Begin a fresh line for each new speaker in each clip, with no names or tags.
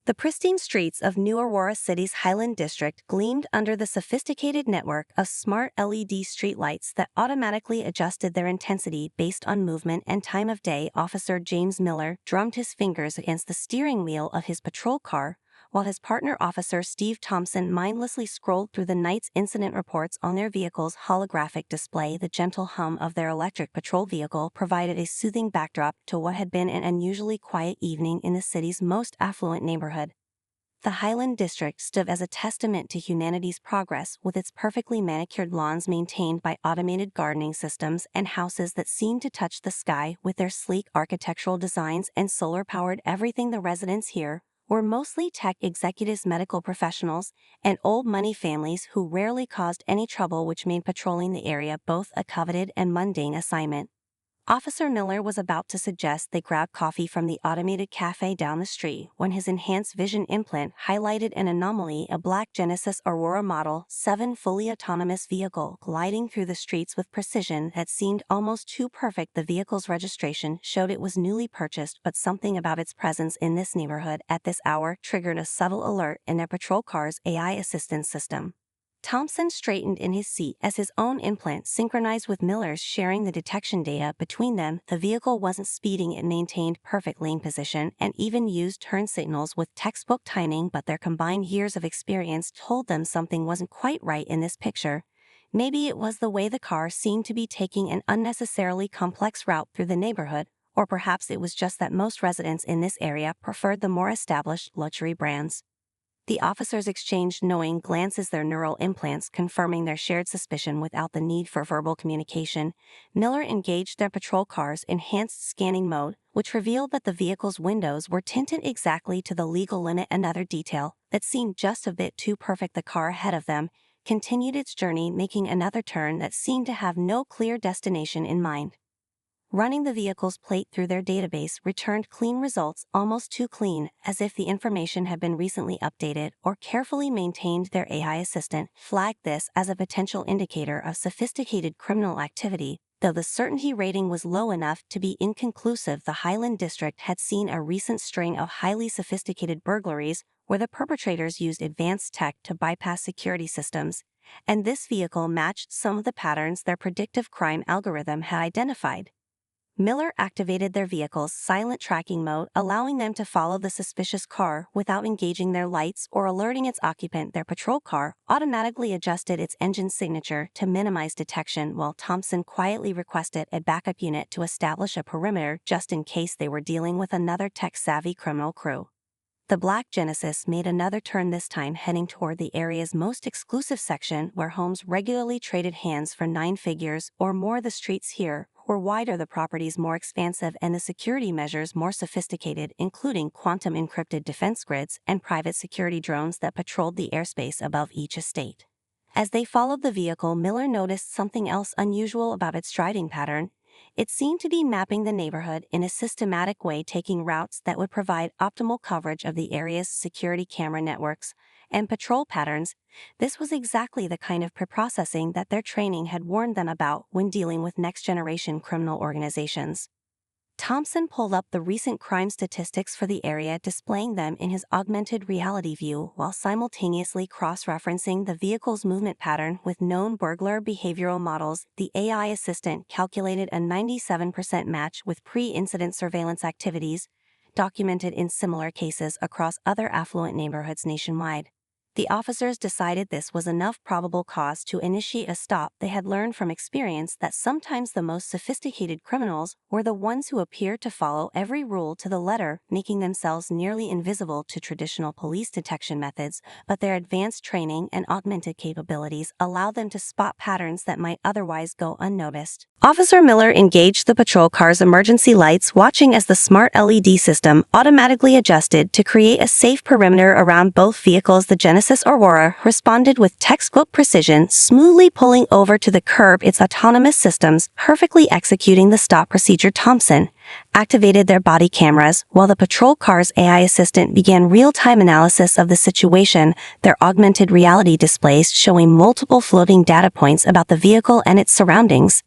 The pristine streets of New Aurora City's Highland District gleamed under the sophisticated network of smart LED streetlights that automatically adjusted their intensity based on movement and time of day. Officer James Miller drummed his fingers against the steering wheel of his patrol car, while his partner Officer Steve Thompson mindlessly scrolled through the night's incident reports on their vehicle's holographic display. The gentle hum of their electric patrol vehicle provided a soothing backdrop to what had been an unusually quiet evening in the city's most affluent neighborhood. The Highland District stood as a testament to humanity's progress, with its perfectly manicured lawns maintained by automated gardening systems and houses that seemed to touch the sky with their sleek architectural designs and solar-powered everything. The residents here were mostly tech executives, medical professionals, and old-money families who rarely caused any trouble, which made patrolling the area both a coveted and mundane assignment. Officer Miller was about to suggest they grab coffee from the automated cafe down the street when his enhanced vision implant highlighted an anomaly: a black Genesis Aurora Model 7 fully autonomous vehicle gliding through the streets with precision that seemed almost too perfect. The vehicle's registration showed it was newly purchased, but something about its presence in this neighborhood at this hour triggered a subtle alert in their patrol car's AI assistance system. Thompson straightened in his seat as his own implant synchronized with Miller's, sharing the detection data between them. The vehicle wasn't speeding, it maintained perfect lane position and even used turn signals with textbook timing, but their combined years of experience told them something wasn't quite right in this picture. Maybe it was the way the car seemed to be taking an unnecessarily complex route through the neighborhood, or perhaps it was just that most residents in this area preferred the more established luxury brands. The officers exchanged knowing glances, their neural implants confirming their shared suspicion without the need for verbal communication. Miller engaged their patrol car's enhanced scanning mode, which revealed that the vehicle's windows were tinted exactly to the legal limit. Another detail that seemed just a bit too perfect. The car ahead of them continued its journey, making another turn that seemed to have no clear destination in mind. Running the vehicle's plate through their database returned clean results, almost too clean, as if the information had been recently updated or carefully maintained. Their AI assistant flagged this as a potential indicator of sophisticated criminal activity, though the certainty rating was low enough to be inconclusive. The Highland District had seen a recent string of highly sophisticated burglaries where the perpetrators used advanced tech to bypass security systems, and this vehicle matched some of the patterns their predictive crime algorithm had identified. Miller activated their vehicle's silent tracking mode, allowing them to follow the suspicious car without engaging their lights or alerting its occupant. Their patrol car automatically adjusted its engine signature to minimize detection, while Thompson quietly requested a backup unit to establish a perimeter just in case they were dealing with another tech-savvy criminal crew. The black Genesis made another turn, this time heading toward the area's most exclusive section where homes regularly traded hands for 9 figures or more. The streets here were wider, the properties more expansive, and the security measures more sophisticated, including quantum encrypted defense grids and private security drones that patrolled the airspace above each estate. As they followed the vehicle, Miller noticed something else unusual about its driving pattern. It seemed to be mapping the neighborhood in a systematic way, taking routes that would provide optimal coverage of the area's security camera networks and patrol patterns. This was exactly the kind of preprocessing that their training had warned them about when dealing with next-generation criminal organizations. Thompson pulled up the recent crime statistics for the area, displaying them in his augmented reality view while simultaneously cross-referencing the vehicle's movement pattern with known burglar behavioral models. The AI assistant calculated a 97% match with pre-incident surveillance activities documented in similar cases across other affluent neighborhoods nationwide. The officers decided this was enough probable cause to initiate a stop. They had learned from experience that sometimes the most sophisticated criminals were the ones who appeared to follow every rule to the letter, making themselves nearly invisible to traditional police detection methods, but their advanced training and augmented capabilities allowed them to spot patterns that might otherwise go unnoticed. Officer Miller engaged the patrol car's emergency lights, watching as the smart LED system automatically adjusted to create a safe perimeter around both vehicles. The Genesis Aurora responded with textbook precision, smoothly pulling over to the curb, its autonomous systems perfectly executing the stop procedure. Thompson activated their body cameras, while the patrol car's AI assistant began real-time analysis of the situation, their augmented reality displays showing multiple floating data points about the vehicle and its surroundings.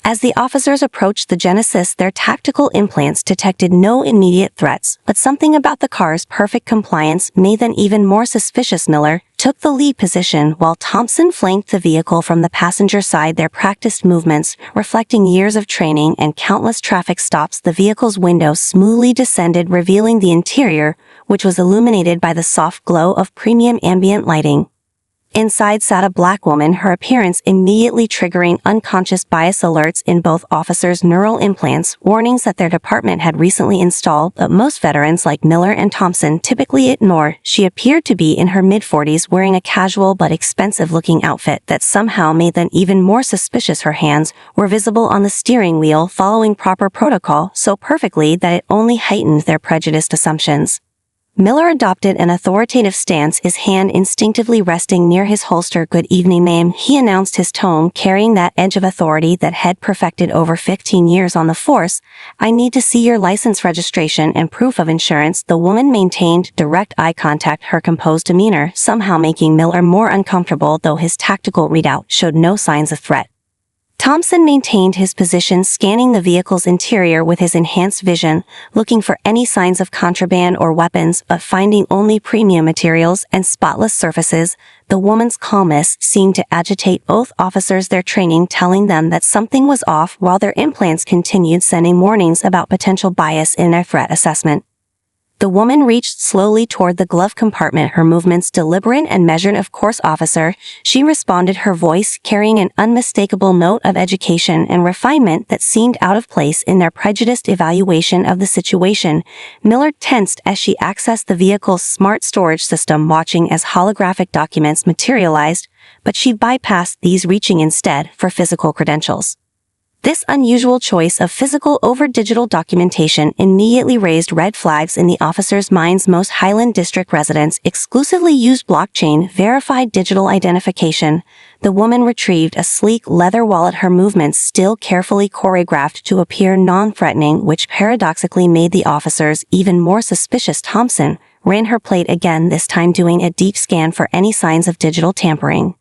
As the officers approached the Genesis, their tactical implants detected no immediate threats, but something about the car's perfect compliance made them even more suspicious. Miller took the lead position while Thompson flanked the vehicle from the passenger side. Their practiced movements, reflecting years of training and countless traffic stops, the vehicle's window smoothly descended, revealing the interior, which was illuminated by the soft glow of premium ambient lighting. Inside sat a black woman, her appearance immediately triggering unconscious bias alerts in both officers' neural implants, warnings that their department had recently installed, but most veterans like Miller and Thompson typically ignore. She appeared to be in her mid-40s, wearing a casual but expensive-looking outfit that somehow made them even more suspicious. Her hands were visible on the steering wheel, following proper protocol so perfectly that it only heightened their prejudiced assumptions. Miller adopted an authoritative stance, his hand instinctively resting near his holster. "Good evening, ma'am," he announced, his tone carrying that edge of authority that had perfected over 15 years on the force. "I need to see your license, registration, and proof of insurance." The woman maintained direct eye contact, her composed demeanor somehow making Miller more uncomfortable, though his tactical readout showed no signs of threat. Thompson maintained his position, scanning the vehicle's interior with his enhanced vision, looking for any signs of contraband or weapons, but finding only premium materials and spotless surfaces. The woman's calmness seemed to agitate both officers, their training telling them that something was off, while their implants continued sending warnings about potential bias in their threat assessment. The woman reached slowly toward the glove compartment, her movements deliberate and measured. "Of course, officer," she responded, her voice carrying an unmistakable note of education and refinement that seemed out of place in their prejudiced evaluation of the situation. Miller tensed as she accessed the vehicle's smart storage system, watching as holographic documents materialized, but she bypassed these, reaching instead for physical credentials. This unusual choice of physical over digital documentation immediately raised red flags in the officers' minds. Most Highland District residents exclusively used blockchain-verified digital identification. The woman retrieved a sleek leather wallet, her movements still carefully choreographed to appear non-threatening, which paradoxically made the officers even more suspicious. Thompson ran her plate again, this time doing a deep scan for any signs of digital tampering.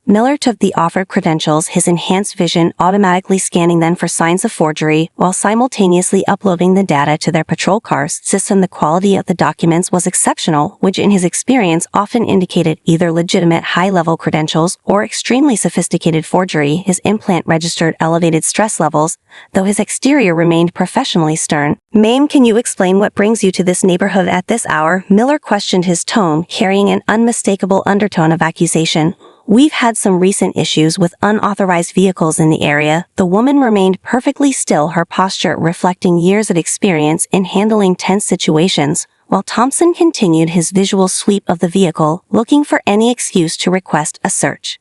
Miller took the offered credentials, his enhanced vision automatically scanning them for signs of forgery while simultaneously uploading the data to their patrol car's system. The quality of the documents was exceptional, which in his experience often indicated either legitimate high-level credentials or extremely sophisticated forgery. His implant registered elevated stress levels, though his exterior remained professionally stern. "Ma'am, can you explain what brings you to this neighborhood at this hour?" Miller questioned, his tone carrying an unmistakable undertone of accusation. "We've had some recent issues with unauthorized vehicles in the area." The woman remained perfectly still, her posture reflecting years of experience in handling tense situations, while Thompson continued his visual sweep of the vehicle, looking for any excuse to request a search.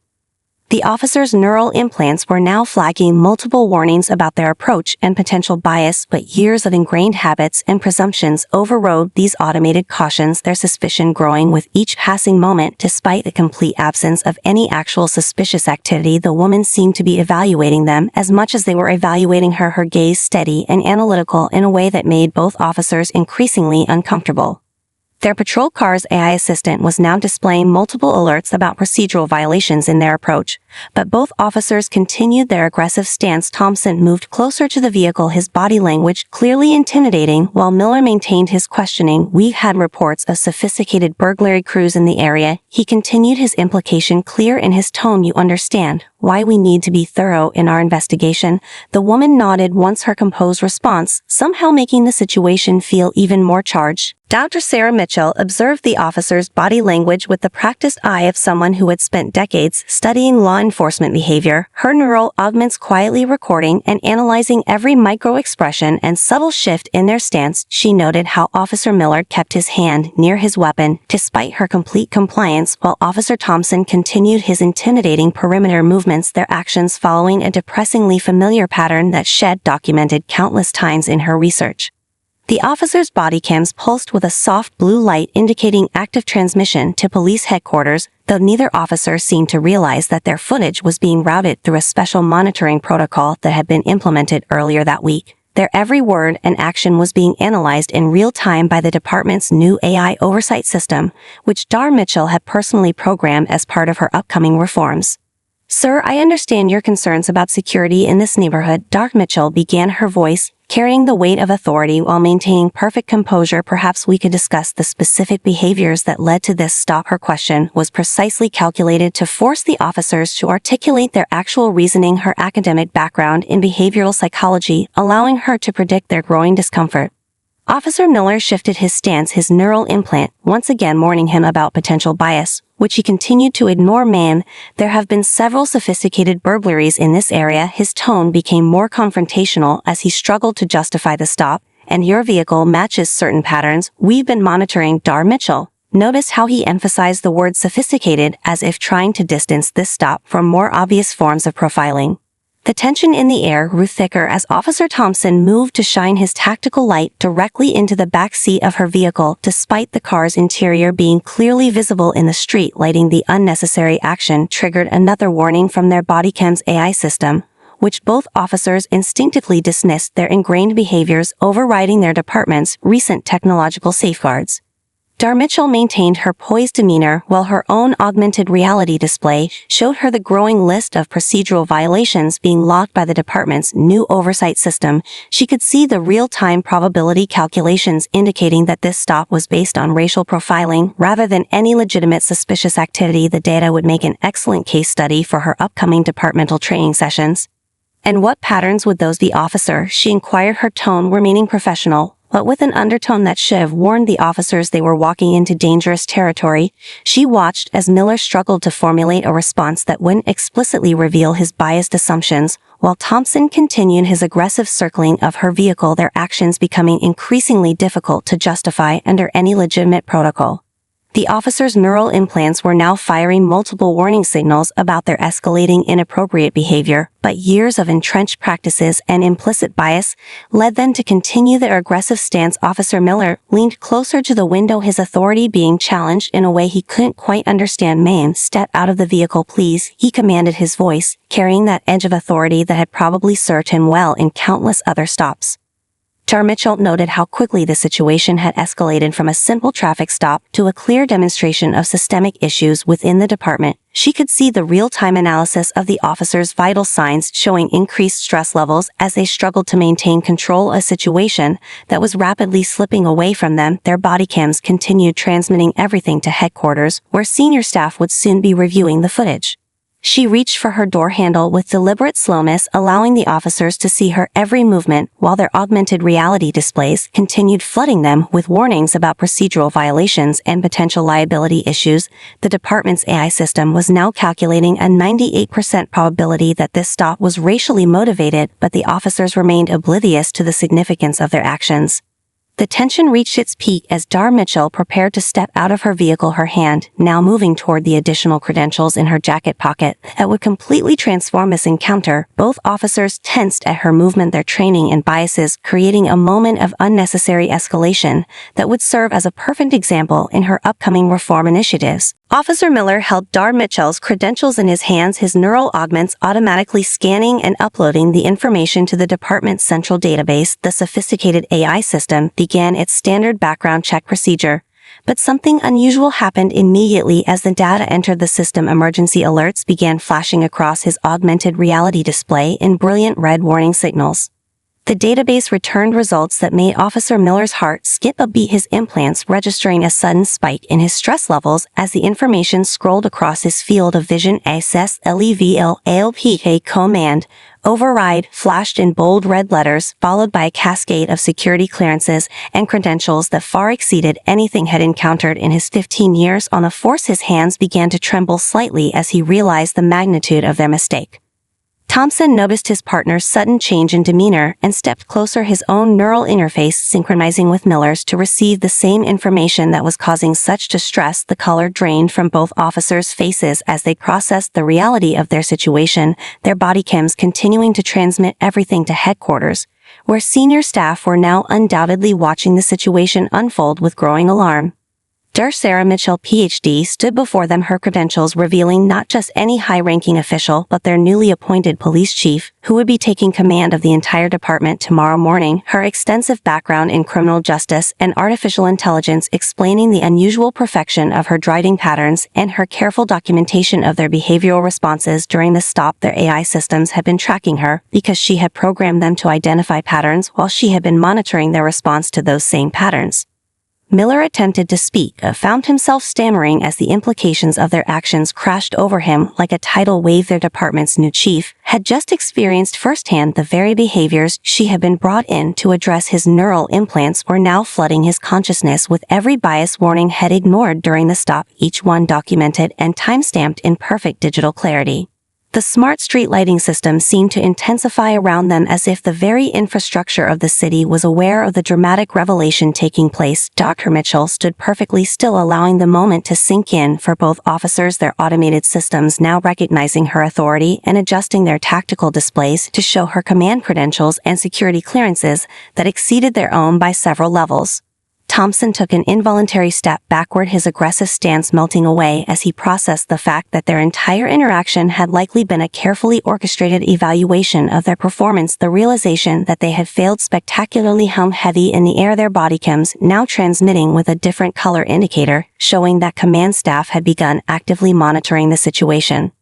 The officers' neural implants were now flagging multiple warnings about their approach and potential bias, but years of ingrained habits and presumptions overrode these automated cautions, their suspicion growing with each passing moment. Despite the complete absence of any actual suspicious activity, the woman seemed to be evaluating them as much as they were evaluating her, her gaze steady and analytical in a way that made both officers increasingly uncomfortable. Their patrol car's AI assistant was now displaying multiple alerts about procedural violations in their approach, but both officers continued their aggressive stance. Thompson moved closer to the vehicle, his body language clearly intimidating, while Miller maintained his questioning. "We've had reports of sophisticated burglary crews in the area," he continued, his implication clear in his tone. "You understand why we need to be thorough in our investigation?" The woman nodded once, her composed response somehow making the situation feel even more charged. Dr. Sarah Mitchell observed the officer's body language with the practiced eye of someone who had spent decades studying law enforcement behavior, her neural augments quietly recording and analyzing every micro-expression and subtle shift in their stance. She noted how Officer Miller kept his hand near his weapon despite her complete compliance, while Officer Thompson continued his intimidating perimeter movements, their actions following a depressingly familiar pattern that Shed documented countless times in her research. The officers' body cams pulsed with a soft blue light indicating active transmission to police headquarters, though neither officer seemed to realize that their footage was being routed through a special monitoring protocol that had been implemented earlier that week. Their every word and action was being analyzed in real time by the department's new AI oversight system, which Dar Mitchell had personally programmed as part of her upcoming reforms. "Sir, I understand your concerns about security in this neighborhood," Dark Mitchell began, her voice carrying the weight of authority while maintaining perfect composure. "Perhaps we could discuss the specific behaviors that led to this stop." Her question was precisely calculated to force the officers to articulate their actual reasoning, her academic background in behavioral psychology allowing her to predict their growing discomfort. Officer Miller shifted his stance, his neural implant once again warning him about potential bias, which he continued to ignore. "Ma'am, there have been several sophisticated burglaries in this area." His tone became more confrontational as he struggled to justify the stop. "And your vehicle matches certain patterns we've been monitoring." Dar Mitchell. Notice how he emphasized the word sophisticated, as if trying to distance this stop from more obvious forms of profiling. The tension in the air grew thicker as Officer Thompson moved to shine his tactical light directly into the back seat of her vehicle. Despite the car's interior being clearly visible in the street lighting, the unnecessary action triggered another warning from their bodycam's AI system, which both officers instinctively dismissed, their ingrained behaviors overriding their department's recent technological safeguards. Dar Mitchell maintained her poised demeanor while her own augmented reality display showed her the growing list of procedural violations being logged by the department's new oversight system. She could see the real-time probability calculations indicating that this stop was based on racial profiling rather than any legitimate suspicious activity. The data would make an excellent case study for her upcoming departmental training sessions. "And what patterns would those be, officer?" she inquired, her tone remaining professional, but with an undertone that should have warned the officers they were walking into dangerous territory. She watched as Miller struggled to formulate a response that wouldn't explicitly reveal his biased assumptions, while Thompson continued his aggressive circling of her vehicle, their actions becoming increasingly difficult to justify under any legitimate protocol. The officers' neural implants were now firing multiple warning signals about their escalating inappropriate behavior, but years of entrenched practices and implicit bias led them to continue their aggressive stance. Officer Miller leaned closer to the window, his authority being challenged in a way he couldn't quite understand. "Ma'am, step out of the vehicle, please," he commanded, his voice carrying that edge of authority that had probably served him well in countless other stops. Dar Mitchell noted how quickly the situation had escalated from a simple traffic stop to a clear demonstration of systemic issues within the department. She could see the real-time analysis of the officers' vital signs showing increased stress levels as they struggled to maintain control, a situation that was rapidly slipping away from them. Their bodycams continued transmitting everything to headquarters, where senior staff would soon be reviewing the footage. She reached for her door handle with deliberate slowness, allowing the officers to see her every movement, while their augmented reality displays continued flooding them with warnings about procedural violations and potential liability issues. The department's AI system was now calculating a 98% probability that this stop was racially motivated, but the officers remained oblivious to the significance of their actions. The tension reached its peak as Dar Mitchell prepared to step out of her vehicle, her hand now moving toward the additional credentials in her jacket pocket that would completely transform this encounter. Both officers tensed at her movement, their training and biases creating a moment of unnecessary escalation that would serve as a perfect example in her upcoming reform initiatives. Officer Miller held Dar Mitchell's credentials in his hands, his neural augments automatically scanning and uploading the information to the department's central database. The sophisticated AI system began its standard background check procedure. But something unusual happened immediately as the data entered the system. Emergency alerts began flashing across his augmented reality display in brilliant red warning signals. The database returned results that made Officer Miller's heart skip a beat, his implants registering a sudden spike in his stress levels as the information scrolled across his field of vision. "SSLEVL-ALPK command override" flashed in bold red letters, followed by a cascade of security clearances and credentials that far exceeded anything had encountered in his 15 years on the force. His hands began to tremble slightly as he realized the magnitude of their mistake. Thompson noticed his partner's sudden change in demeanor and stepped closer, his own neural interface synchronizing with Miller's to receive the same information that was causing such distress. The color drained from both officers' faces as they processed the reality of their situation, their bodycams continuing to transmit everything to headquarters, where senior staff were now undoubtedly watching the situation unfold with growing alarm. Sarah Mitchell, PhD, stood before them, her credentials revealing not just any high-ranking official but their newly appointed police chief, who would be taking command of the entire department tomorrow morning, her extensive background in criminal justice and artificial intelligence explaining the unusual perfection of her driving patterns and her careful documentation of their behavioral responses during the stop. Their AI systems had been tracking her because she had programmed them to identify patterns while she had been monitoring their response to those same patterns. Miller attempted to speak, but found himself stammering as the implications of their actions crashed over him like a tidal wave. Their department's new chief had just experienced firsthand the very behaviors she had been brought in to address. His neural implants were now flooding his consciousness with every bias warning had ignored during the stop, each one documented and time-stamped in perfect digital clarity. The smart street lighting system seemed to intensify around them as if the very infrastructure of the city was aware of the dramatic revelation taking place. Dr. Mitchell stood perfectly still, allowing the moment to sink in for both officers, their automated systems now recognizing her authority and adjusting their tactical displays to show her command credentials and security clearances that exceeded their own by several levels. Thompson took an involuntary step backward, his aggressive stance melting away as he processed the fact that their entire interaction had likely been a carefully orchestrated evaluation of their performance. The realization that they had failed spectacularly hung heavy in the air, their bodycams now transmitting with a different color indicator, showing that command staff had begun actively monitoring the situation.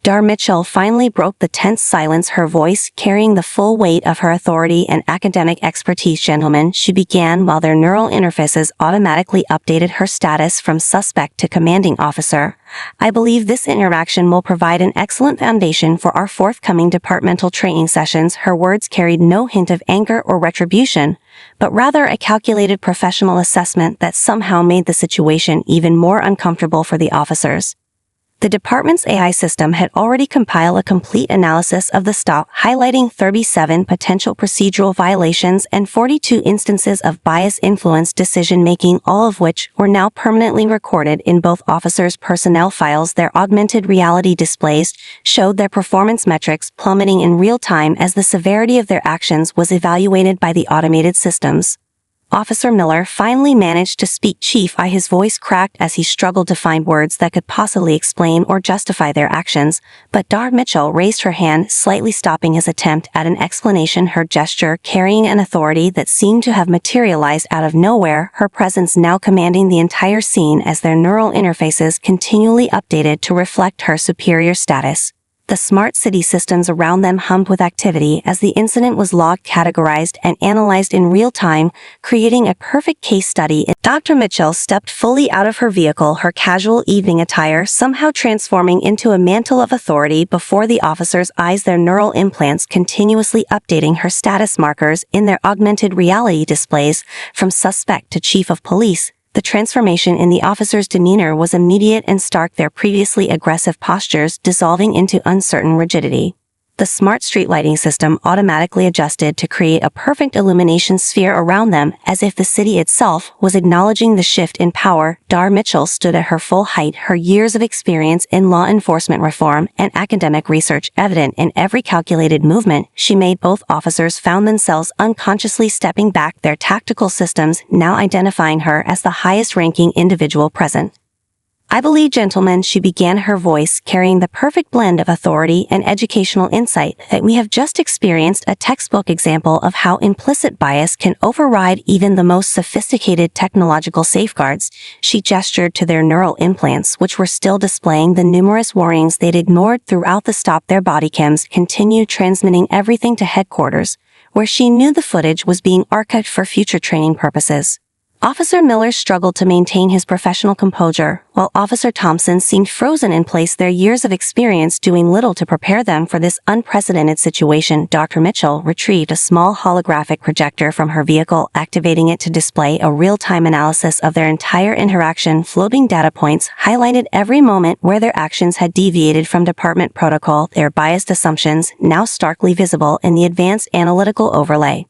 Mitchell finally broke the tense silence, her voice carrying the full weight of her authority and academic expertise. Gentlemen, she began while their neural interfaces automatically updated her status from suspect to commanding officer. I believe this interaction will provide an excellent foundation for our forthcoming departmental training sessions. Her words carried no hint of anger or retribution, but rather a calculated professional assessment that somehow made the situation even more uncomfortable for the officers. The department's AI system had already compiled a complete analysis of the stop, highlighting 37 potential procedural violations and 42 instances of bias-influenced decision-making, all of which were now permanently recorded in both officers' personnel files. Their augmented reality displays showed their performance metrics plummeting in real time as the severity of their actions was evaluated by the automated systems. Officer Miller finally managed to speak. Chief, his voice cracked as he struggled to find words that could possibly explain or justify their actions, but Mitchell raised her hand, slightly stopping his attempt at an explanation, her gesture carrying an authority that seemed to have materialized out of nowhere, her presence now commanding the entire scene as their neural interfaces continually updated to reflect her superior status. The smart city systems around them hummed with activity as the incident was logged, categorized, and analyzed in real time, creating a perfect case study. Dr. Mitchell stepped fully out of her vehicle, her casual evening attire somehow transforming into a mantle of authority before the officers' eyes, their neural implants continuously updating her status markers in their augmented reality displays from suspect to chief of police. The transformation in the officer's demeanor was immediate and stark, their previously aggressive postures dissolving into uncertain rigidity. The smart street lighting system automatically adjusted to create a perfect illumination sphere around them, as if the city itself was acknowledging the shift in power. Mitchell stood at her full height, her years of experience in law enforcement reform and academic research evident in every calculated movement she made. Both officers found themselves unconsciously stepping back, their tactical systems now identifying her as the highest-ranking individual present. I believe, gentlemen, she began, her voice carrying the perfect blend of authority and educational insight, that we have just experienced a textbook example of how implicit bias can override even the most sophisticated technological safeguards. She gestured to their neural implants, which were still displaying the numerous warnings they'd ignored throughout the stop. Their bodycams continued transmitting everything to headquarters, where she knew the footage was being archived for future training purposes. Officer Miller struggled to maintain his professional composure, while Officer Thompson seemed frozen in place, their years of experience doing little to prepare them for this unprecedented situation. Dr. Mitchell retrieved a small holographic projector from her vehicle, activating it to display a real-time analysis of their entire interaction. Floating data points highlighted every moment where their actions had deviated from department protocol, their biased assumptions now starkly visible in the advanced analytical overlay.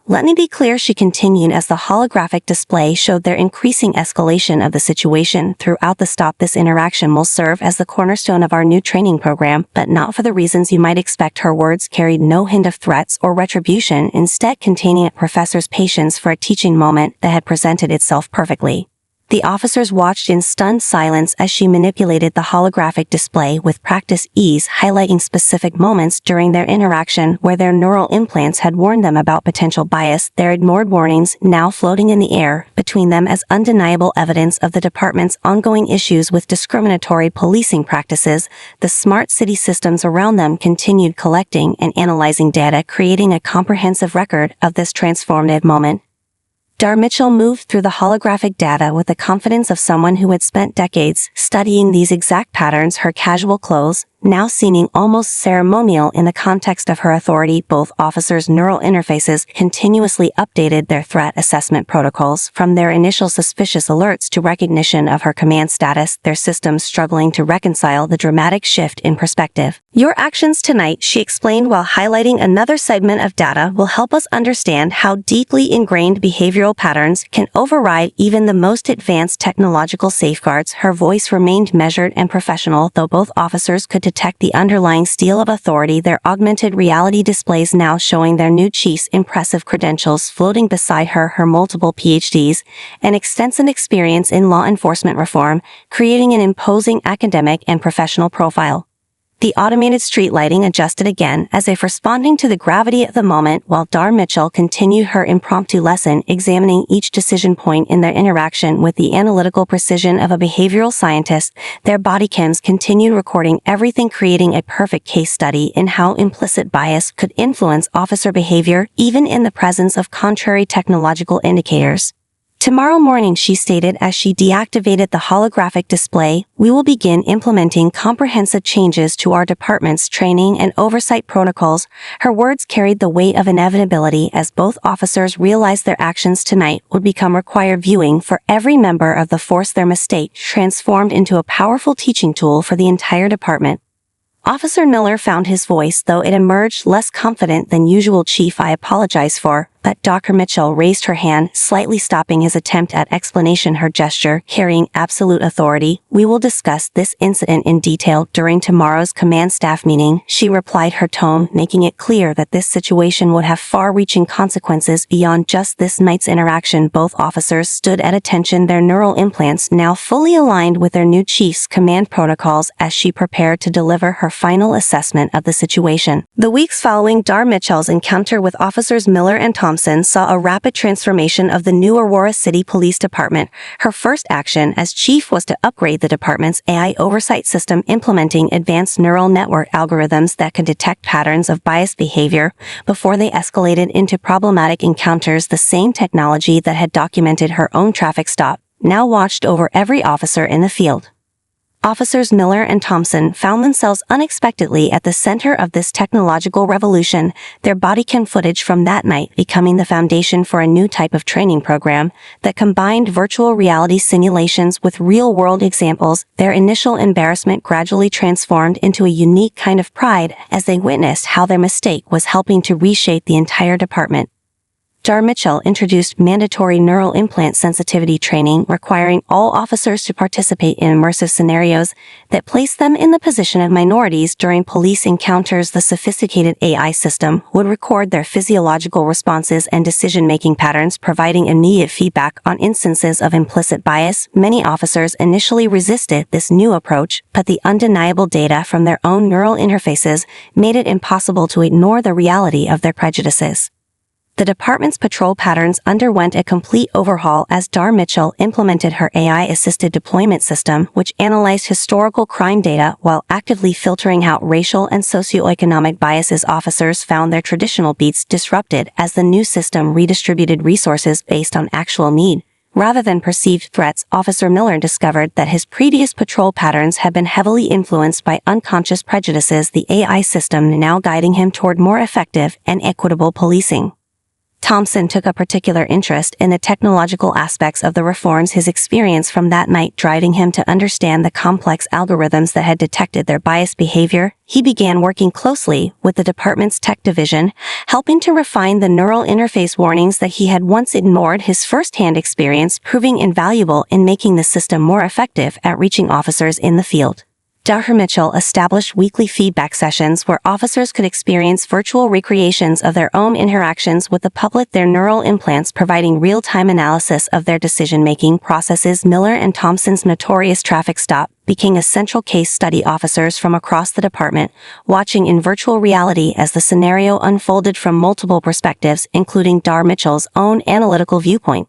Let me be clear, she continued as the holographic display showed their increasing escalation of the situation throughout the stop. This interaction will serve as the cornerstone of our new training program, but not for the reasons you might expect. Her words carried no hint of threats or retribution, instead containing a professor's patience for a teaching moment that had presented itself perfectly. The officers watched in stunned silence as she manipulated the holographic display with practice ease, highlighting specific moments during their interaction where their neural implants had warned them about potential bias, their ignored warnings now floating in the air between them as undeniable evidence of the department's ongoing issues with discriminatory policing practices. The smart city systems around them continued collecting and analyzing data, creating a comprehensive record of this transformative moment. Dar Mitchell moved through the holographic data with the confidence of someone who had spent decades studying these exact patterns. Her casual clothes, now seeming almost ceremonial in the context of her authority. Both officers' neural interfaces continuously updated their threat assessment protocols, from their initial suspicious alerts to recognition of her command status, their systems struggling to reconcile the dramatic shift in perspective. Your actions tonight, she explained while highlighting another segment of data, will help us understand how deeply ingrained behavioral patterns can override even the most advanced technological safeguards. Her voice remained measured and professional, though both officers could detect the underlying steel of authority. Their augmented reality displays now showing their new chief's impressive credentials floating beside her multiple PhDs, and extensive experience in law enforcement reform, creating an imposing academic and professional profile. The automated street lighting adjusted again as if responding to the gravity of the moment, while Dar Mitchell continued her impromptu lesson, examining each decision point in their interaction with the analytical precision of a behavioral scientist. Their body cams continued recording everything, creating a perfect case study in how implicit bias could influence officer behavior, even in the presence of contrary technological indicators. Tomorrow morning, she stated as she deactivated the holographic display, we will begin implementing comprehensive changes to our department's training and oversight protocols. Her words carried the weight of inevitability as both officers realized their actions tonight would become required viewing for every member of the force. Their mistake transformed into a powerful teaching tool for the entire department. Officer Miller found his voice, though it emerged less confident than usual. Chief, I apologize for, but Dr. Mitchell raised her hand, slightly stopping his attempt at explanation. Her gesture carrying absolute authority. We will discuss this incident in detail during tomorrow's command staff meeting, she replied, her tone making it clear that this situation would have far-reaching consequences beyond just this night's interaction. Both officers stood at attention, their neural implants now fully aligned with their new chief's command protocols as she prepared to deliver her final assessment of the situation. The weeks following Dar Mitchell's encounter with officers Miller and Thompson saw a rapid transformation of the new Aurora City Police Department. Her first action as chief was to upgrade the department's AI oversight system, implementing advanced neural network algorithms that could detect patterns of biased behavior before they escalated into problematic encounters. The same technology that had documented her own traffic stop now watched over every officer in the field. Officers Miller and Thompson found themselves unexpectedly at the center of this technological revolution, their body cam footage from that night becoming the foundation for a new type of training program that combined virtual reality simulations with real-world examples. Their initial embarrassment gradually transformed into a unique kind of pride as they witnessed how their mistake was helping to reshape the entire department. Dar Mitchell introduced mandatory neural implant sensitivity training, requiring all officers to participate in immersive scenarios that placed them in the position of minorities during police encounters. The sophisticated AI system would record their physiological responses and decision-making patterns, providing immediate feedback on instances of implicit bias. Many officers initially resisted this new approach, but the undeniable data from their own neural interfaces made it impossible to ignore the reality of their prejudices. The department's patrol patterns underwent a complete overhaul as Dar Mitchell implemented her AI-assisted deployment system, which analyzed historical crime data while actively filtering out racial and socioeconomic biases. Officers found their traditional beats disrupted as the new system redistributed resources based on actual need, rather than perceived threats. Officer Miller discovered that his previous patrol patterns had been heavily influenced by unconscious prejudices, the AI system now guiding him toward more effective and equitable policing. Thompson took a particular interest in the technological aspects of the reforms, his experience from that night driving him to understand the complex algorithms that had detected their biased behavior. He began working closely with the department's tech division, helping to refine the neural interface warnings that he had once ignored, his first-hand experience proving invaluable in making the system more effective at reaching officers in the field. Dr. Mitchell established weekly feedback sessions where officers could experience virtual recreations of their own interactions with the public, their neural implants providing real-time analysis of their decision-making processes. Miller and Thompson's notorious traffic stop became a central case study. Officers from across the department watching in virtual reality as the scenario unfolded from multiple perspectives, including Dr. Mitchell's own analytical viewpoint.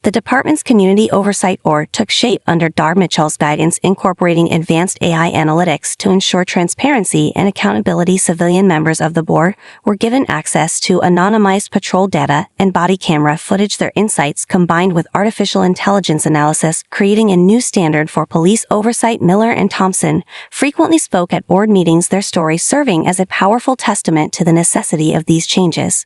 The department's community oversight org took shape under Dr. Mitchell's guidance, incorporating advanced AI analytics to ensure transparency and accountability. Civilian members of the board were given access to anonymized patrol data and body camera footage. Their insights combined with artificial intelligence analysis, creating a new standard for police oversight. Miller and Thompson frequently spoke at board meetings, their story serving as a powerful testament to the necessity of these changes.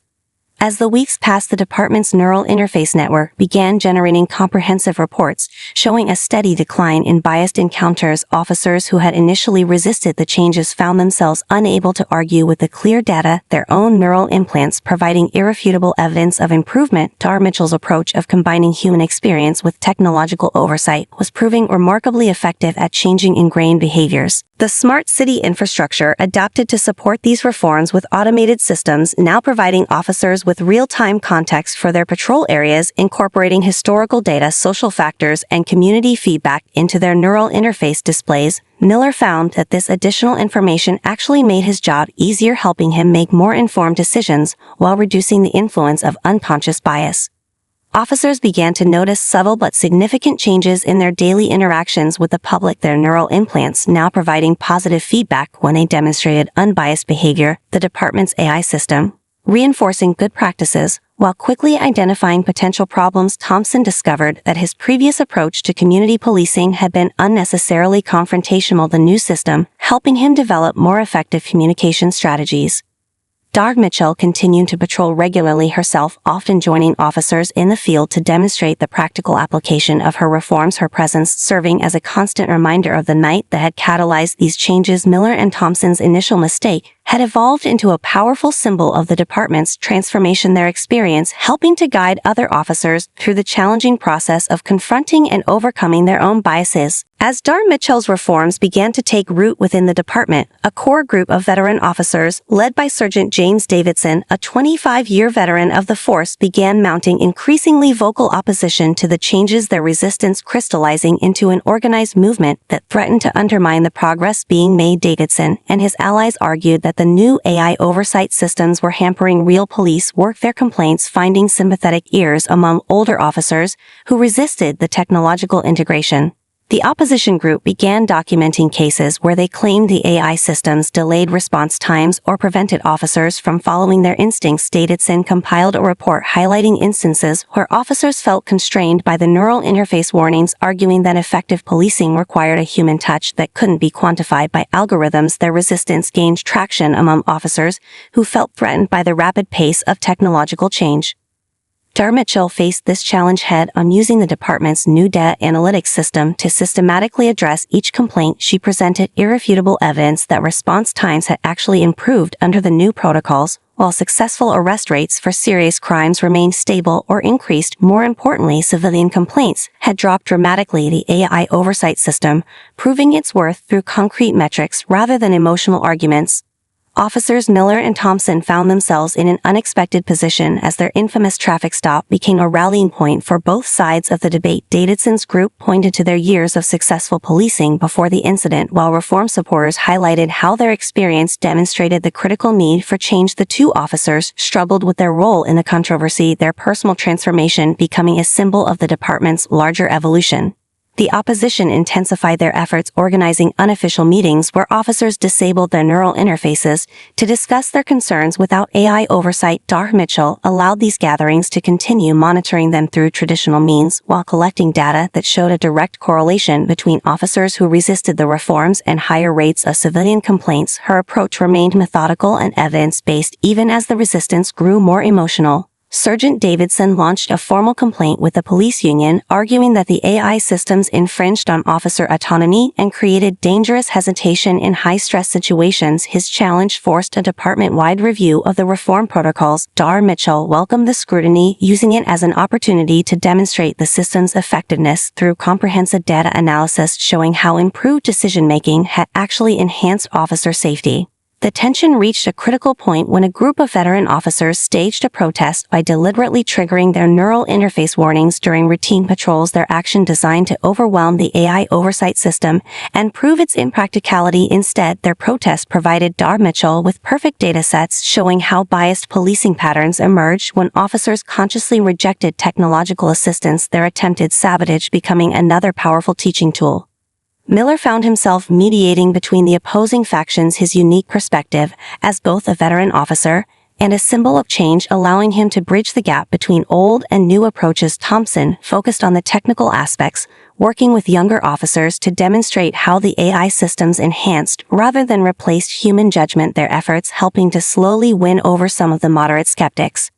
As the weeks passed, the department's neural interface network began generating comprehensive reports, showing a steady decline in biased encounters. Officers who had initially resisted the changes found themselves unable to argue with the clear data, their own neural implants providing irrefutable evidence of improvement. Dr. Mitchell's approach of combining human experience with technological oversight was proving remarkably effective at changing ingrained behaviors. The smart city infrastructure adapted to support these reforms, with automated systems now providing officers with real-time context for their patrol areas, incorporating historical data, social factors, and community feedback into their neural interface displays. Miller found that this additional information actually made his job easier, helping him make more informed decisions while reducing the influence of unconscious bias. Officers began to notice subtle but significant changes in their daily interactions with the public, their neural implants now providing positive feedback when they demonstrated unbiased behavior. The department's AI system, reinforcing good practices, while quickly identifying potential problems. Thompson discovered that his previous approach to community policing had been unnecessarily confrontational. The new system helping him develop more effective communication strategies. Dr. Mitchell continued to patrol regularly herself, often joining officers in the field to demonstrate the practical application of her reforms, her presence serving as a constant reminder of the night that had catalyzed these changes. Miller and Thompson's initial mistake had evolved into a powerful symbol of the department's transformation, their experience helping to guide other officers through the challenging process of confronting and overcoming their own biases. As Dr. Mitchell's reforms began to take root within the department, a core group of veteran officers, led by Sergeant James Davidson, a 25-year veteran of the force, began mounting increasingly vocal opposition to the changes, their resistance crystallizing into an organized movement that threatened to undermine the progress being made. Davidson and his allies argued that the new AI oversight systems were hampering real police work, their complaints finding sympathetic ears among older officers who resisted the technological integration. The opposition group began documenting cases where they claimed the AI systems delayed response times or prevented officers from following their instincts. Davidson compiled a report highlighting instances where officers felt constrained by the neural interface warnings, arguing that effective policing required a human touch that couldn't be quantified by algorithms. Their resistance gained traction among officers who felt threatened by the rapid pace of technological change. Dr. Mitchell faced this challenge head-on, using the department's new data analytics system to systematically address each complaint. She presented irrefutable evidence that response times had actually improved under the new protocols, while successful arrest rates for serious crimes remained stable or increased. More importantly, civilian complaints had dropped dramatically. The AI oversight system, proving its worth through concrete metrics rather than emotional arguments. Officers Miller and Thompson found themselves in an unexpected position as their infamous traffic stop became a rallying point for both sides of the debate. Davidson's group pointed to their years of successful policing before the incident, while reform supporters highlighted how their experience demonstrated the critical need for change. The two officers struggled with their role in the controversy, their personal transformation becoming a symbol of the department's larger evolution. The opposition intensified their efforts, organizing unofficial meetings where officers disabled their neural interfaces to discuss their concerns without AI oversight. Dr. Mitchell allowed these gatherings to continue, monitoring them through traditional means while collecting data that showed a direct correlation between officers who resisted the reforms and higher rates of civilian complaints. Her approach remained methodical and evidence-based even as the resistance grew more emotional. Sergeant Davidson launched a formal complaint with the police union, arguing that the AI systems infringed on officer autonomy and created dangerous hesitation in high-stress situations. His challenge forced a department-wide review of the reform protocols. Dar Mitchell welcomed the scrutiny, using it as an opportunity to demonstrate the system's effectiveness through comprehensive data analysis showing how improved decision-making had actually enhanced officer safety. The tension reached a critical point when a group of veteran officers staged a protest by deliberately triggering their neural interface warnings during routine patrols. Their action designed to overwhelm the AI oversight system and prove its impracticality. Instead, their protest provided Dar Mitchell with perfect data sets showing how biased policing patterns emerged when officers consciously rejected technological assistance, their attempted sabotage becoming another powerful teaching tool. Miller found himself mediating between the opposing factions, his unique perspective as both a veteran officer and a symbol of change, allowing him to bridge the gap between old and new approaches. Thompson focused on the technical aspects, working with younger officers to demonstrate how the AI systems enhanced rather than replaced human judgment, their efforts helping to slowly win over some of the moderate skeptics.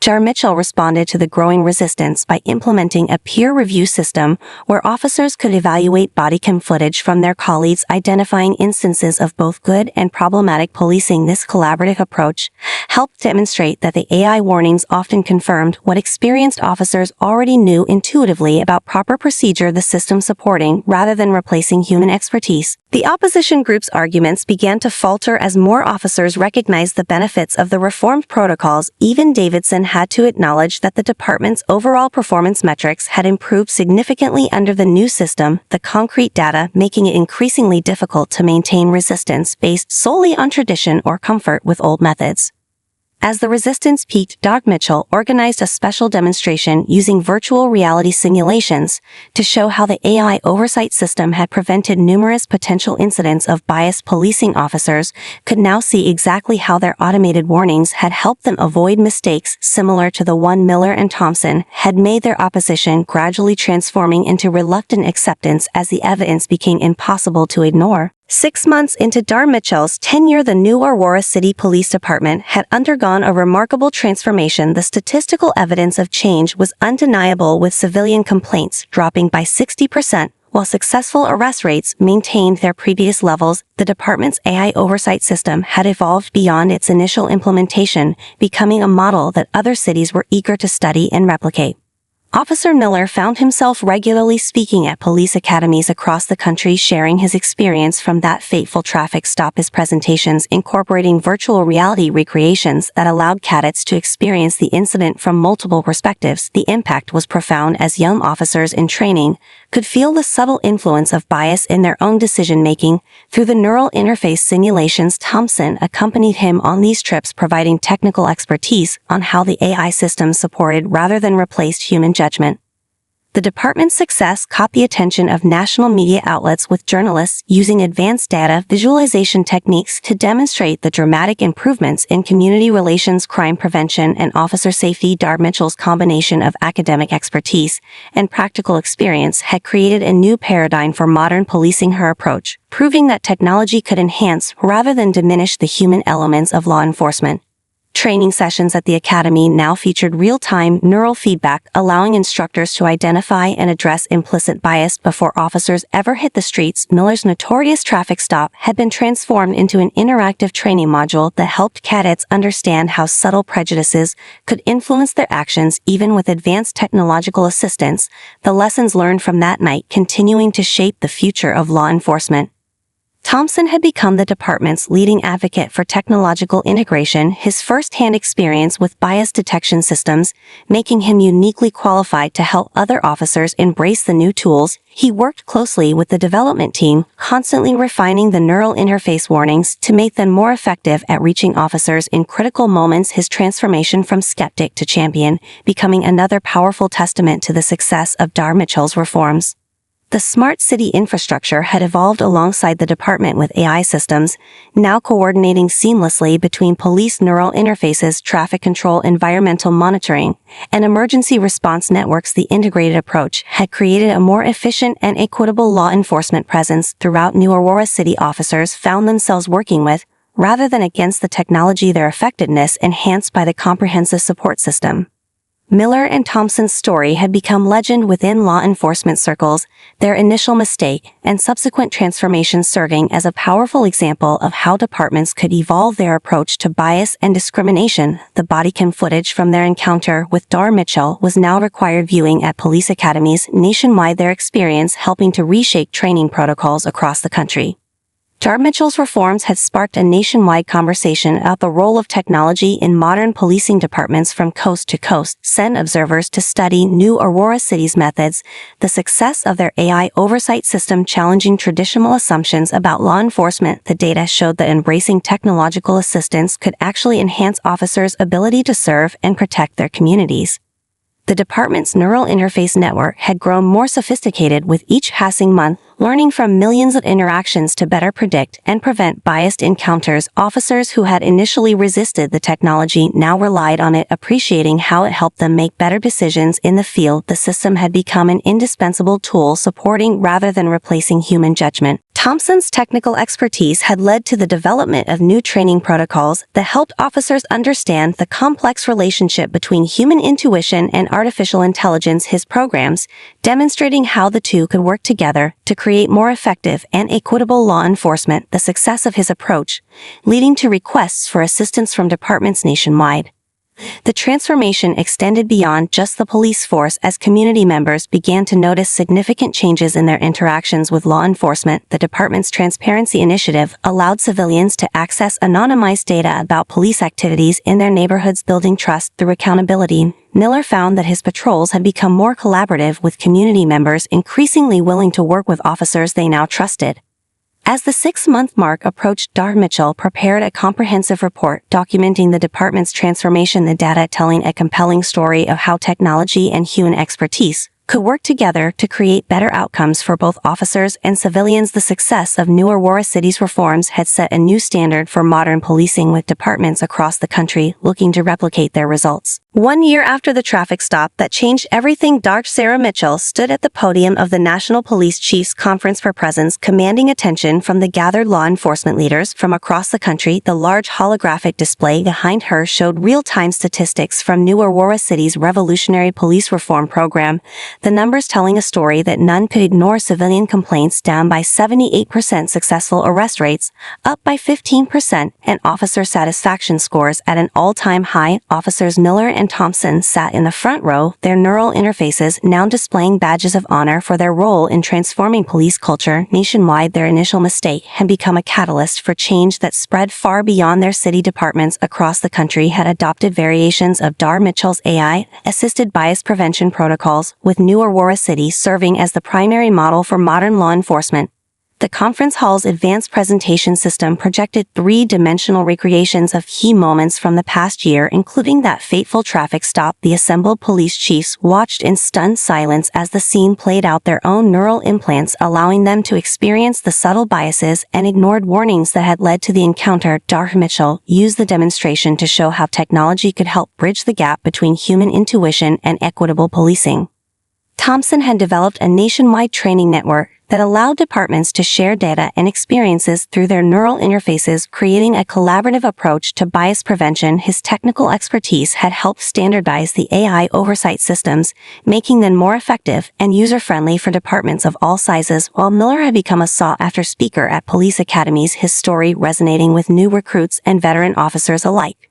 Dar Mitchell responded to the growing resistance by implementing a peer review system where officers could evaluate body cam footage from their colleagues, identifying instances of both good and problematic policing. This collaborative approach helped demonstrate that the AI warnings often confirmed what experienced officers already knew intuitively about proper procedure, the system supporting rather than replacing human expertise. The opposition group's arguments began to falter as more officers recognized the benefits of the reformed protocols. Even Davidson had to acknowledge that the department's overall performance metrics had improved significantly under the new system, the concrete data making it increasingly difficult to maintain resistance based solely on tradition or comfort with old methods. As the resistance peaked, Dar Mitchell organized a special demonstration using virtual reality simulations to show how the AI oversight system had prevented numerous potential incidents of biased policing. Officers could now see exactly how their automated warnings had helped them avoid mistakes similar to the one Miller and Thompson had made, their opposition gradually transforming into reluctant acceptance as the evidence became impossible to ignore. 6 months into Dar Mitchell's tenure, the new Aurora City Police Department had undergone a remarkable transformation. The statistical evidence of change was undeniable, with civilian complaints dropping by 60%, while successful arrest rates maintained their previous levels. The department's AI oversight system had evolved beyond its initial implementation, becoming a model that other cities were eager to study and replicate. Officer Miller found himself regularly speaking at police academies across the country, sharing his experience from that fateful traffic stop. His presentations incorporating virtual reality recreations that allowed cadets to experience the incident from multiple perspectives. The impact was profound, as young officers in training could feel the subtle influence of bias in their own decision-making through the neural interface simulations. Thompson accompanied him on these trips, providing technical expertise on how the AI systems supported rather than replaced human judgment. The department's success caught the attention of national media outlets, with journalists using advanced data visualization techniques to demonstrate the dramatic improvements in community relations, crime prevention, and officer safety. Dar Mitchell's combination of academic expertise and practical experience had created a new paradigm for modern policing. Her approach, proving that technology could enhance rather than diminish the human elements of law enforcement. Training sessions at the academy now featured real-time neural feedback, allowing instructors to identify and address implicit bias before officers ever hit the streets. Miller's notorious traffic stop had been transformed into an interactive training module that helped cadets understand how subtle prejudices could influence their actions. Even with advanced technological assistance, the lessons learned from that night continuing to shape the future of law enforcement. Thompson had become the department's leading advocate for technological integration, his first-hand experience with bias detection systems making him uniquely qualified to help other officers embrace the new tools. He worked closely with the development team, constantly refining the neural interface warnings to make them more effective at reaching officers in critical moments. His transformation from skeptic to champion becoming another powerful testament to the success of Dar Mitchell's reforms. The smart city infrastructure had evolved alongside the department, with AI systems now coordinating seamlessly between police neural interfaces, traffic control, environmental monitoring, and emergency response networks. The integrated approach had created a more efficient and equitable law enforcement presence throughout. New Aurora City officers found themselves working with, rather than against the technology, their effectiveness enhanced by the comprehensive support system. Miller and Thompson's story had become legend within law enforcement circles, their initial mistake and subsequent transformation serving as a powerful example of how departments could evolve their approach to bias and discrimination. The body cam footage from their encounter with Dar Mitchell was now required viewing at police academies nationwide, their experience helping to reshape training protocols across the country. Dar Mitchell's reforms had sparked a nationwide conversation about the role of technology in modern policing departments from coast to coast, sent observers to study New Aurora City's methods, the success of their AI oversight system challenging traditional assumptions about law enforcement. The data showed that embracing technological assistance could actually enhance officers' ability to serve and protect their communities. The department's neural interface network had grown more sophisticated with each passing month, learning from millions of interactions to better predict and prevent biased encounters. Officers who had initially resisted the technology now relied on it, appreciating how it helped them make better decisions in the field. The system had become an indispensable tool supporting rather than replacing human judgment. Thompson's technical expertise had led to the development of new training protocols that helped officers understand the complex relationship between human intuition and artificial intelligence. His programs, demonstrating how the two could work together to create more effective and equitable law enforcement. The success of his approach, leading to requests for assistance from departments nationwide. The transformation extended beyond just the police force as community members began to notice significant changes in their interactions with law enforcement. The department's transparency initiative allowed civilians to access anonymized data about police activities in their neighborhoods, building trust through accountability. Miller found that his patrols had become more collaborative, with community members increasingly willing to work with officers they now trusted. As the 6-month mark approached, Dar Mitchell prepared a comprehensive report documenting the department's transformation, the data telling a compelling story of how technology and human expertise could work together to create better outcomes for both officers and civilians. The success of New Aurora City's reforms had set a new standard for modern policing, with departments across the country looking to replicate their results. 1 year after the traffic stop that changed everything, Dar Sarah Mitchell stood at the podium of the National Police Chiefs Conference, her presence commanding attention from the gathered law enforcement leaders from across the country. The large holographic display behind her showed real-time statistics from New Aurora City's revolutionary police reform program, the numbers telling a story that none could ignore. Civilian complaints down by 78%, successful arrest rates up by 15%, and officer satisfaction scores at an all-time high. Officers Miller and Thompson sat in the front row, their neural interfaces now displaying badges of honor for their role in transforming police culture nationwide. Their initial mistake had become a catalyst for change that spread far beyond their city. Departments across the country had adopted variations of Dar Mitchell's AI-assisted bias prevention protocols, with New Aurora City serving as the primary model for modern law enforcement. The conference hall's advanced presentation system projected 3-dimensional recreations of key moments from the past year, including that fateful traffic stop. The assembled police chiefs watched in stunned silence as the scene played out, their own neural implants allowing them to experience the subtle biases and ignored warnings that had led to the encounter. Dar Mitchell used the demonstration to show how technology could help bridge the gap between human intuition and equitable policing. Thompson had developed a nationwide training network that allowed departments to share data and experiences through their neural interfaces, creating a collaborative approach to bias prevention. His technical expertise had helped standardize the AI oversight systems, making them more effective and user-friendly for departments of all sizes. While Miller had become a sought-after speaker at police academies, his story resonating with new recruits and veteran officers alike.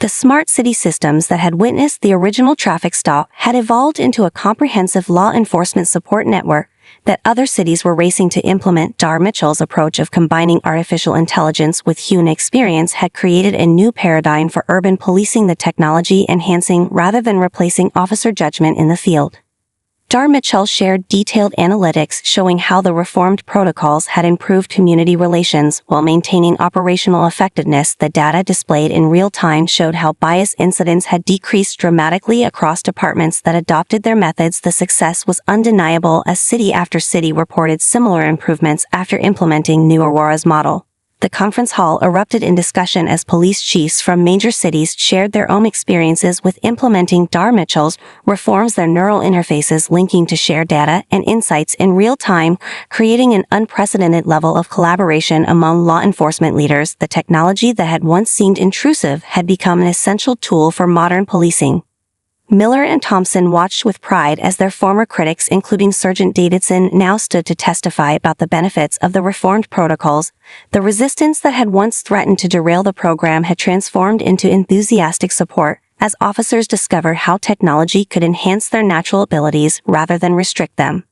The smart city systems that had witnessed the original traffic stop had evolved into a comprehensive law enforcement support network that other cities were racing to implement. Dar Mitchell's approach of combining artificial intelligence with human experience had created a new paradigm for urban policing, the technology enhancing rather than replacing officer judgment in the field. Dar Mitchell shared detailed analytics showing how the reformed protocols had improved community relations while maintaining operational effectiveness. The data displayed in real time showed how bias incidents had decreased dramatically across departments that adopted their methods. The success was undeniable as city after city reported similar improvements after implementing New Aurora's model. the conference hall erupted in discussion as police chiefs from major cities shared their own experiences with implementing Dar Mitchell's reforms, their neural interfaces linking to share data and insights in real time, creating an unprecedented level of collaboration among law enforcement leaders. The technology that had once seemed intrusive had become an essential tool for modern policing. Miller and Thompson watched with pride as their former critics, including Sergeant Davidson, now stood to testify about the benefits of the reformed protocols. The resistance that had once threatened to derail the program had transformed into enthusiastic support, as officers discovered how technology could enhance their natural abilities rather than restrict them.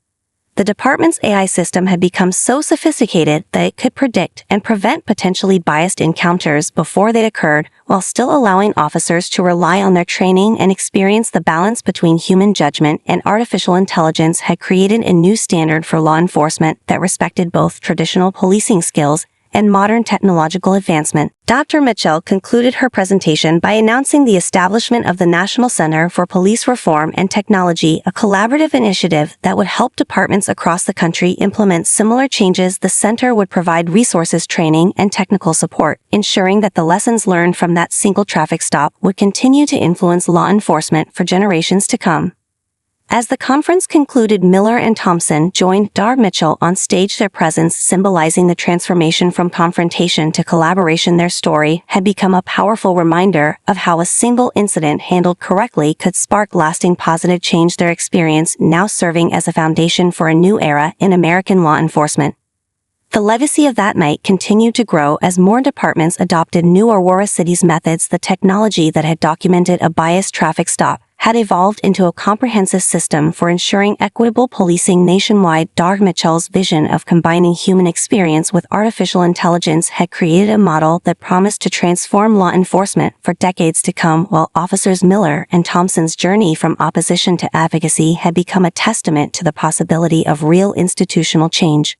The department's AI system had become so sophisticated that it could predict and prevent potentially biased encounters before they occurred, while still allowing officers to rely on their training and experience. The balance between human judgment and artificial intelligence had created a new standard for law enforcement that respected both traditional policing skills and modern technological advancement. Dr. Mitchell concluded her presentation by announcing the establishment of the National Center for Police Reform and Technology, a collaborative initiative that would help departments across the country implement similar changes. The center would provide resources, training, and technical support, ensuring that the lessons learned from that single traffic stop would continue to influence law enforcement for generations to come. As the conference concluded, Miller and Thompson joined Dar Mitchell on stage, their presence symbolizing the transformation from confrontation to collaboration. Their story had become a powerful reminder of how a single incident handled correctly could spark lasting positive change, their experience now serving as a foundation for a new era in American law enforcement. The legacy of that night continued to grow as more departments adopted new Aurora City's methods. The technology that had documented a biased traffic stop had evolved into a comprehensive system for ensuring equitable policing nationwide. Dar Mitchell's vision of combining human experience with artificial intelligence had created a model that promised to transform law enforcement for decades to come, while officers Miller and Thompson's journey from opposition to advocacy had become a testament to the possibility of real institutional change.